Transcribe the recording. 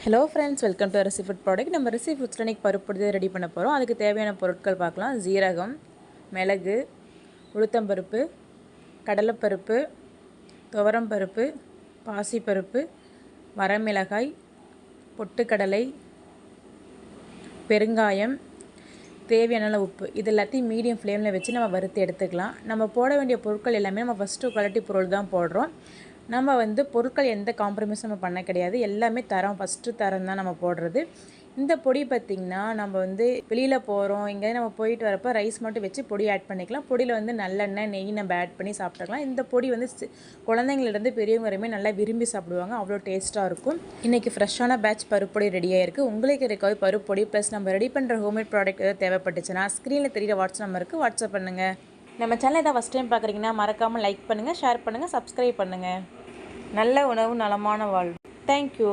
Hello friends, welcome to Rishi food product. நம்ம ரிசி ஃபுட்ஸில் இன்றைக்கி பருப்பு ரெடி பண்ண போகிறோம். அதுக்கு தேவையான பொருட்கள் பார்க்கலாம். ஜீரகம், மிளகு, உளுத்தம்பருப்பு, கடலைப்பருப்பு, துவரம்பருப்பு, பாசிப்பருப்பு, வரமிளகாய், பொட்டுக்கடலை, பெருங்காயம், தேவையான உப்பு. இது எல்லாத்தையும் மீடியம் ஃப்ளேமில் வச்சு நம்ம வறுத்து எடுத்துக்கலாம். நம்ம போட வேண்டிய பொருட்கள் எல்லாமே நம்ம ஃபஸ்ட்டு குவாலிட்டி பொருள் தான் போடுறோம். நம்ம பொருட்கள் எந்த காம்ப்ரமைஸும் நம்ம பண்ண கிடையாது. எல்லாமே ஃபஸ்ட்டு தரம் தான் நம்ம போடுறது. இந்த பொடி பார்த்திங்கன்னா நம்ம வெளியில் போகிறோம், எங்கேயாவது நம்ம போயிட்டு வரப்போ ரைஸ் மட்டும் வச்சு பொடி ஆட் பண்ணிக்கலாம். பொடியில் நல்லெண்ணெய், நெய் நம்ம ஆட் பண்ணி சாப்பிட்டுக்கலாம். இந்த பொடி குழந்தைங்களிலேருந்து பெரியவங்க வரையுமே நல்லா விரும்பி சாப்பிடுவாங்க. அவ்வளோ டேஸ்ட்டாக இருக்கும். இன்றைக்கி ஃப்ரெஷ்ஷான பேட்ச் பருப்பொடி ரெடியாக இருக்குது. உங்களுக்கு இருக்காது பருப்பொடி ப்ளஸ் நம்ம ரெடி பண்ணுற ஹோம்மேட் ப்ராடக்ட் ஏதாவது தேவைப்பட்டுச்சுன்னா ஸ்க்ரீனில் தெரியிற வாட்ஸ்அப் நம்பருக்கு வாட்ஸ்அப் பண்ணுங்கள். நம்ம சேனல் ஏதாவது ஃபஸ்ட் டைம் பார்க்குறீங்கன்னா மறக்காமல் லைக் பண்ணுங்கள், ஷேர் பண்ணுங்கள், சப்ஸ்கிரைப் பண்ணுங்கள். நல்ல உணவு, நலமான வாழ்வு. தேங்க்யூ.